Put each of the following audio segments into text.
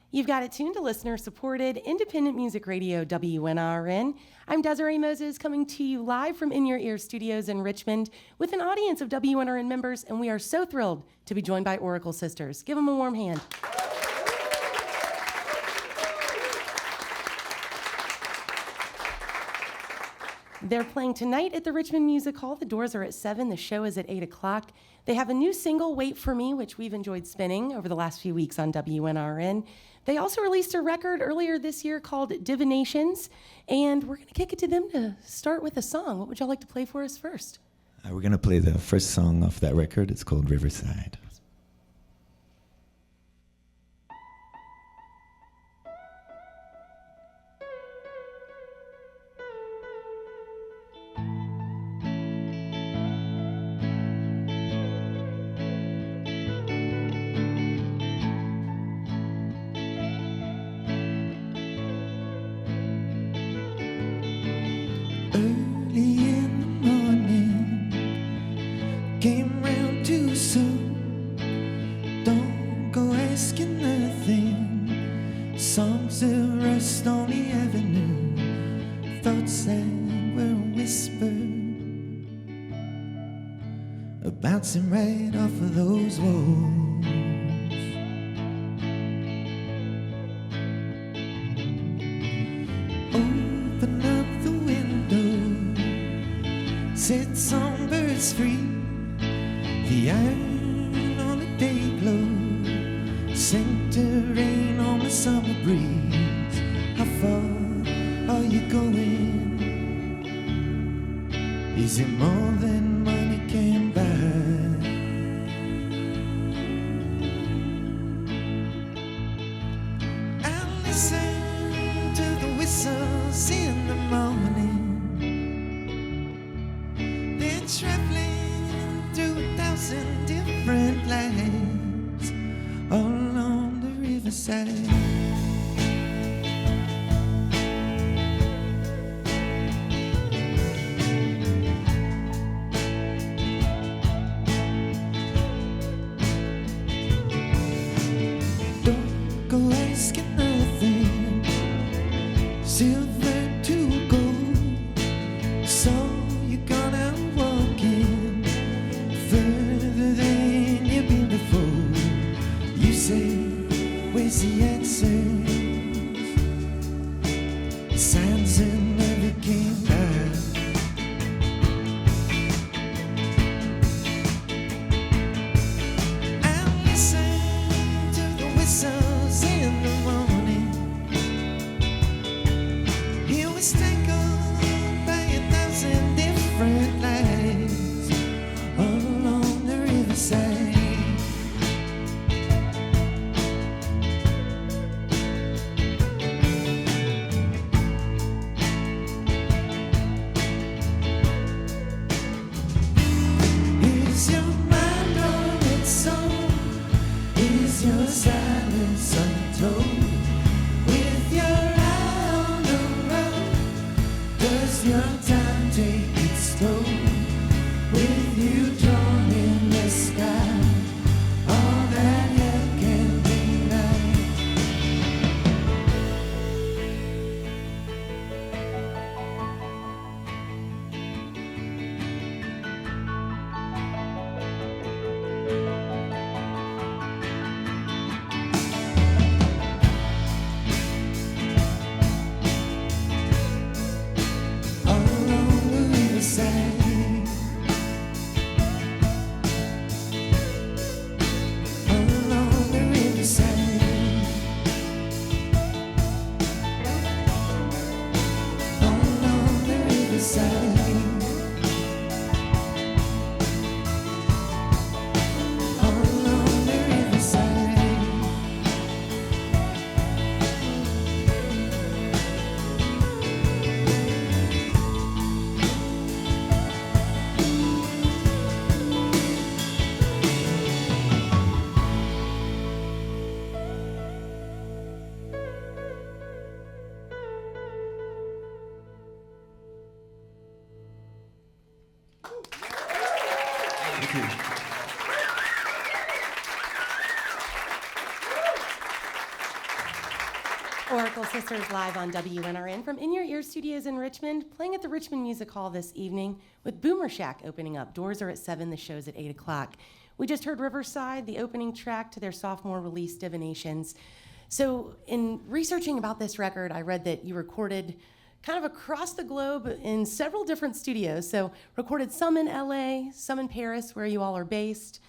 You've got it tuned to listener-supported independent music radio WNRN. I'm Desiré Moses coming to you live from In Your Ear Studios in Richmond with an audience of WNRN members, and we are so thrilled to be joined by Oracle Sisters. Give them a warm hand. They're playing tonight at the Richmond Music Hall. The doors are at 7. The show is at 8 o'clock. They have a new single, Wait For Me, which we've enjoyed spinning over the last few weeks on WNRN. They also released a record earlier this year called Divinations, and we're going to kick it to them to start with a song. What would y'all like to play for us first? We're going to play the first song off that record. It's called Riverside. Came round too soon. Don't go asking nothing. Songs that rust on the avenue. Thoughts that were whispered, bouncing right off of those walls. Open up the window, set some birds free. The iron on the day glow, center rain on the summer breeze. How far are you going? Is it more than money can buy? I listen to the whistles in the morning. They're traveling through 1,000 different lives all along the riverside. Don't go asking nothing, silver to gold, so you're gonna walk in further than you've been before. You say, where's the answers? Signs that never came back. I listen to the whistles in the morning. He was tangled by 1,000 different lives all along the riverside. Oracle Sisters live on WNRN from In Your Ear Studios in Richmond, playing at the Richmond Music Hall this evening with Boomer Shack opening up. Doors are at 7, the show's at 8 o'clock. We just heard Riverside, the opening track to their sophomore release, Divinations. So in researching about this record, I read that you recorded kind of across the globe in several different studios. So recorded some in LA, some in Paris, where you all are based.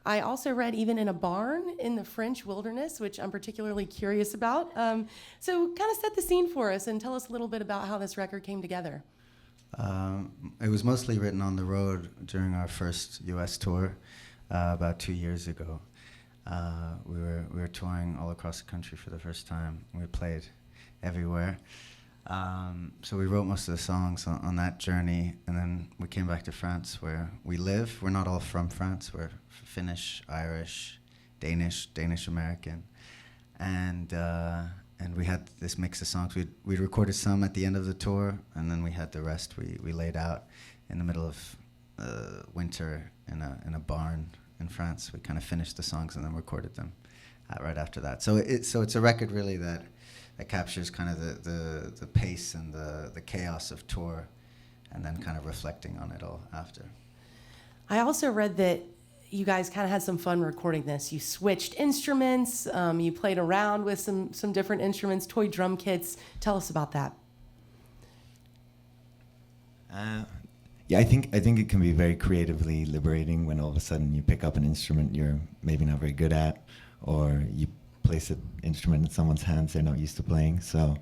I also read even in a barn in the French wilderness, which I'm particularly curious about. So kind of set the scene for us and tell us a little bit about how this record came together. It was mostly written on the road during our first U.S. tour about 2 years ago. We were touring all across the country for the first time. We played everywhere. So we wrote most of the songs on that journey, and then we came back to France, where we live. We're not all from France. We're Finnish, Irish, Danish American, and we had this mix of songs. We recorded some at the end of the tour, and then we had the rest. We laid out in the middle of winter in a barn in France. We kind of finished the songs and then recorded them right after that. So it's a record really that captures kind of the pace and the chaos of tour, and then kind of reflecting on it all after. I also read that you guys kind of had some fun recording this. You switched instruments, you played around with some different instruments, toy drum kits. Tell us about that. Yeah, I think it can be very creatively liberating when all of a sudden you pick up an instrument you're maybe not very good at, or you place an instrument in someone's hands they're not used to playing. So,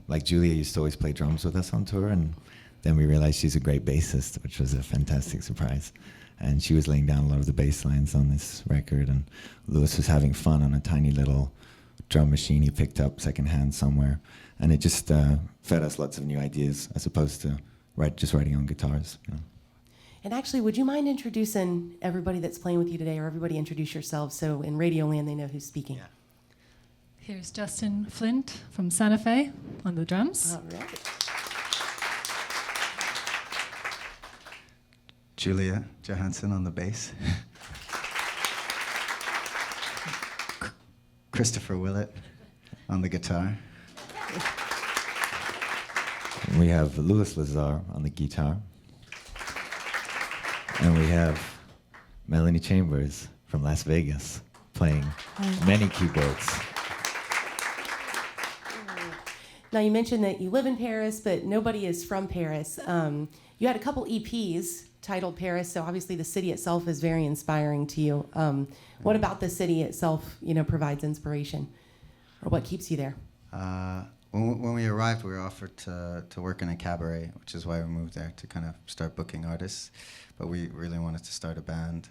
like Julia used to always play drums with us on tour, and then we realized she's a great bassist, which was a fantastic surprise. And she was laying down a lot of the bass lines on this record, and Lewis was having fun on a tiny little drum machine he picked up secondhand somewhere, and it just fed us lots of new ideas as opposed to just writing on guitars. You know. And actually, would you mind introducing everybody that's playing with you today, or everybody introduce yourselves so in Radioland they know who's speaking? Yeah. Here's Justin Flint from Santa Fe on the drums. All right. Julia Johansson on the bass. Christopher Willett on the guitar. We have Louis Lazar on the guitar. And we have Melanie Chambers from Las Vegas playing many keyboards. Now, you mentioned that you live in Paris, but nobody is from Paris. You had a couple EPs titled Paris, so obviously the city itself is very inspiring to you. What about the city itself, provides inspiration, or what keeps you there? When we arrived, we were offered to work in a cabaret, which is why we moved there, to kind of start booking artists. But we really wanted to start a band,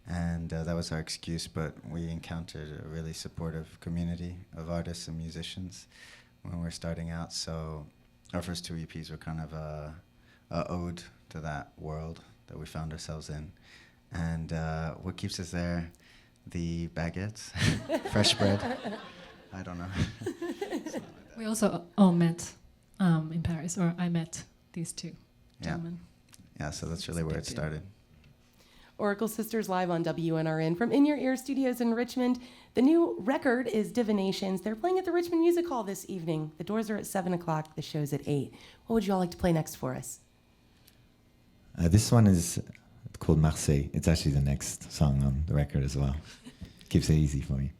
and that was our excuse. But we encountered a really supportive community of artists and musicians when we were starting out. So our first two EPs were kind of a ode to that world that we found ourselves in. And what keeps us there? The baguettes, fresh bread. I don't know. We also all met in Paris, or I met these two gentlemen. Yeah, so that's really where it started. Oracle Sisters live on WNRN from In Your Ear Studios in Richmond. The new record is Divinations. They're playing at the Richmond Music Hall this evening. The doors are at 7 o'clock. The show's at 8. What would you all like to play next for us? This one is called Marseille. It's actually the next song on the record as well. Keeps it easy for you.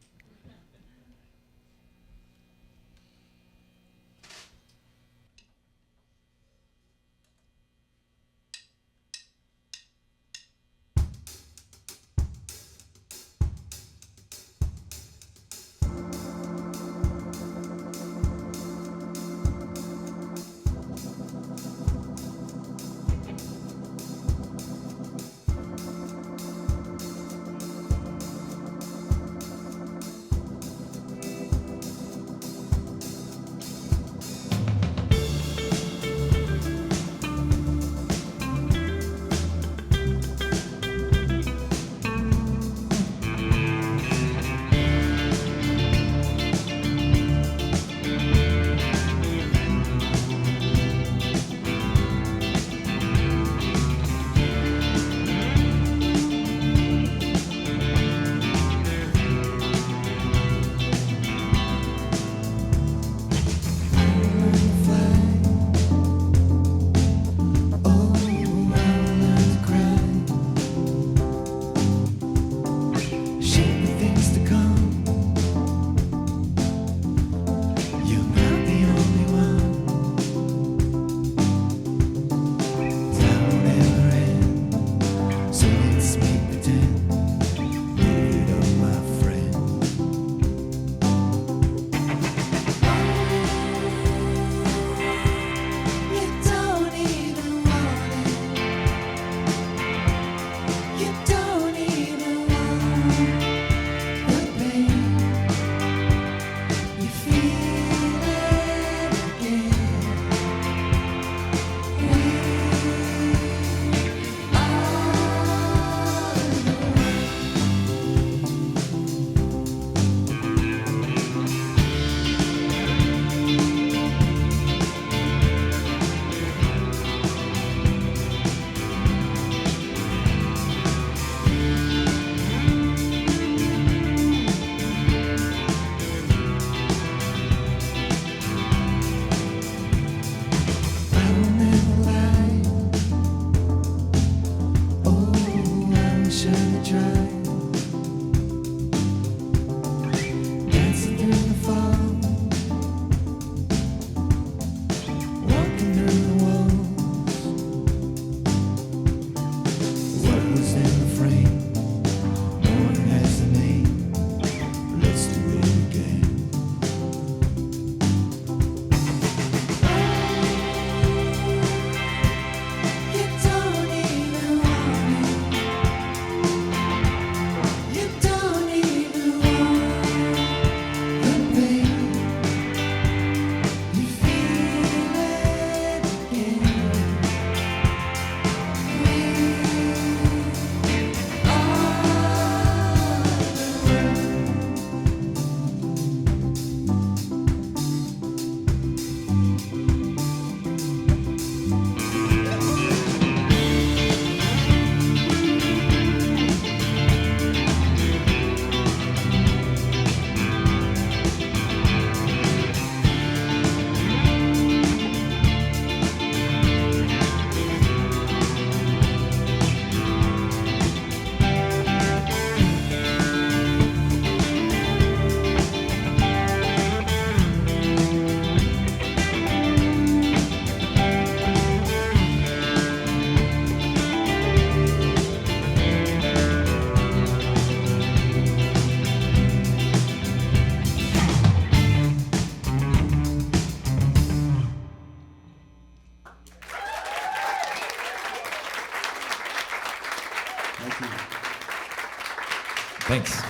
Thanks.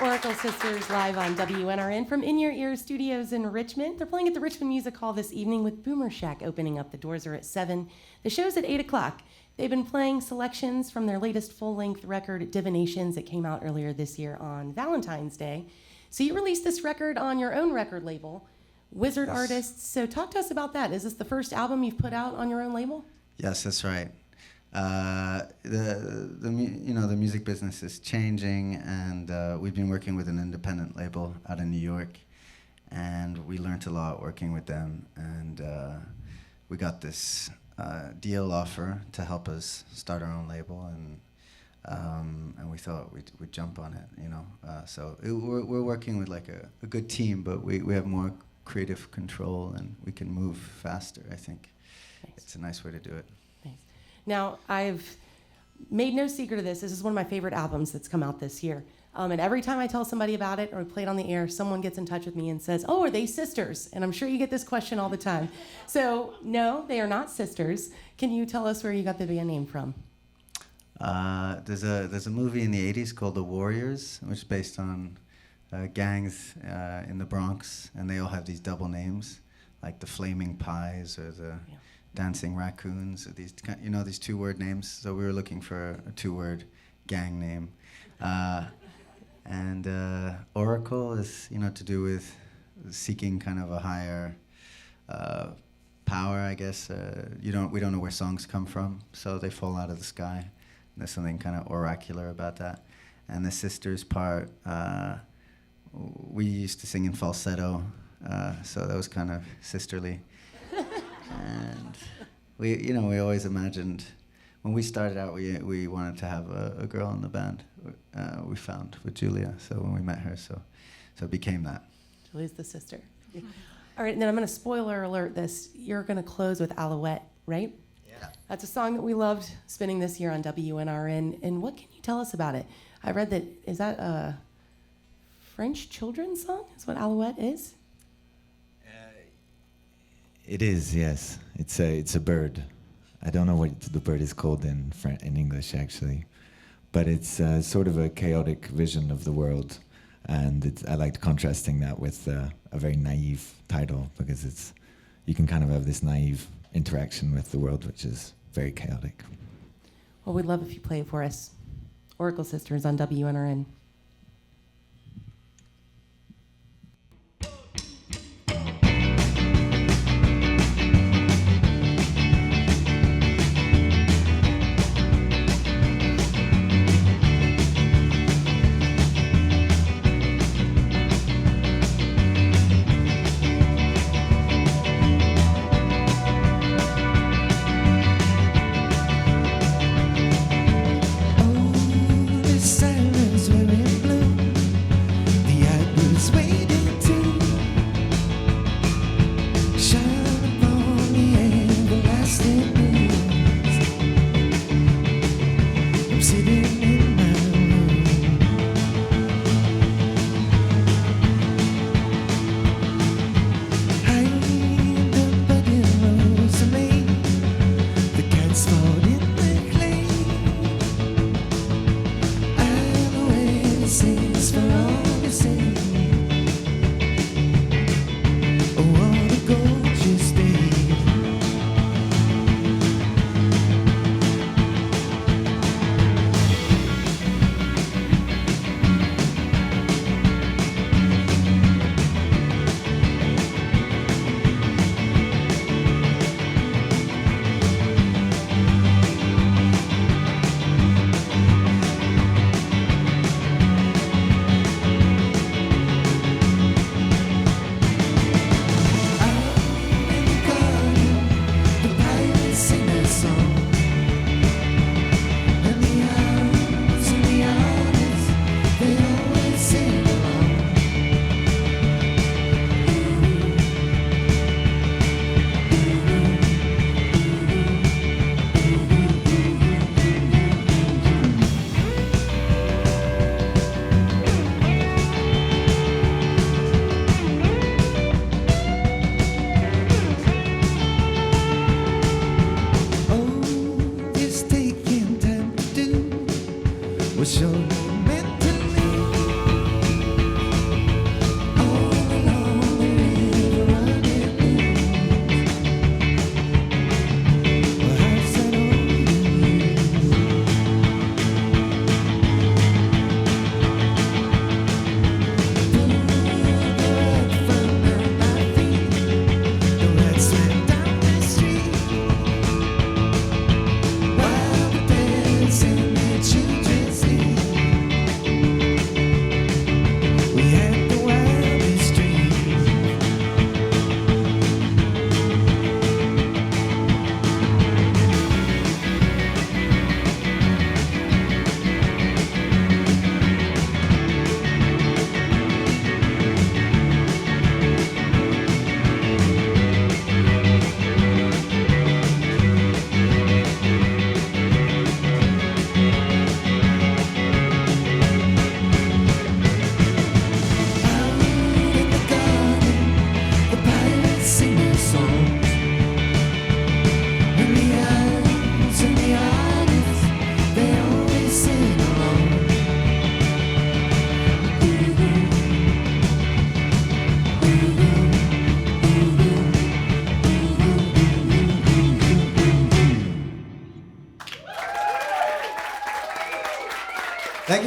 Oracle Sisters live on WNRN from In Your Ear Studios in Richmond. They're playing at the Richmond Music Hall this evening with Boomer Shack opening up. The doors are at 7. The show's at 8 o'clock. They've been playing selections from their latest full-length record, Divinations. It came out earlier this year on Valentine's Day. So you released this record on your own record label, Wizard Yes. Artists. So talk to us about that. Is this the first album you've put out on your own label? Yes, that's right. The music business is changing, and we've been working with an independent label out in New York, and we learned a lot working with them, and we got this deal offer to help us start our own label, and we thought we'd jump on it, you know. We're working with like a good team, but we have more creative control and we can move faster. I think it's a nice way to do it. Now, I've made no secret of this. This is one of my favorite albums that's come out this year. And every time I tell somebody about it or play it on the air, someone gets in touch with me and says, "Oh, are they sisters?" And I'm sure you get this question all the time. So, no, they are not sisters. Can you tell us where you got the band name from? There's a movie in the 80s called The Warriors, which is based on gangs in the Bronx, and they all have these double names, like the Flaming Pies or the Dancing Raccoons, or these two-word names. So we were looking for a two-word gang name, and Oracle is to do with seeking kind of a higher power, I guess. We don't know where songs come from, so they fall out of the sky. There's something kind of oracular about that. And the sisters part, we used to sing in falsetto, so that was kind of sisterly. And we always imagined, when we started out, we wanted to have a girl in the band. We found with Julia, so when we met her, so it became that. Julie's the sister. All right, and then I'm going to spoiler alert this. You're going to close with Alouette, right? Yeah. That's a song that we loved spinning this year on WNRN. And what can you tell us about it? I read that, is that a French children's song? Is what Alouette is? It is, yes. It's a bird. I don't know what the bird is called in English, actually. But it's sort of a chaotic vision of the world. And I liked contrasting that with a very naive title, because you can kind of have this naive interaction with the world, which is very chaotic. Well, we'd love if you play it for us. Oracle Sisters on WNRN. Silence where it blew. The Atlas waiting to shine upon the everlasting news. I'm sitting in my room, hiding the budding rose of May. The cats fought in the clay. Sings for all you say.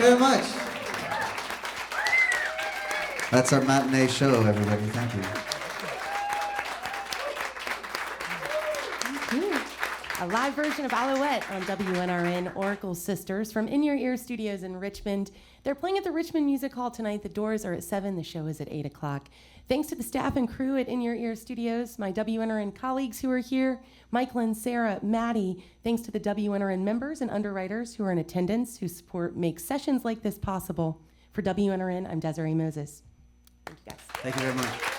very much. That's our matinee show, everybody. Thank you. A live version of Alouette on WNRN, Oracle Sisters from In Your Ear Studios in Richmond. They're playing at the Richmond Music Hall tonight. The doors are at 7. The show is at 8 o'clock. Thanks to the staff and crew at In Your Ear Studios, my WNRN colleagues who are here, Michael, Sarah, Maddie. Thanks to the WNRN members and underwriters who are in attendance, whose support makes sessions like this possible. For WNRN, I'm Desiré Moses. Thank you, guys. Thank you very much.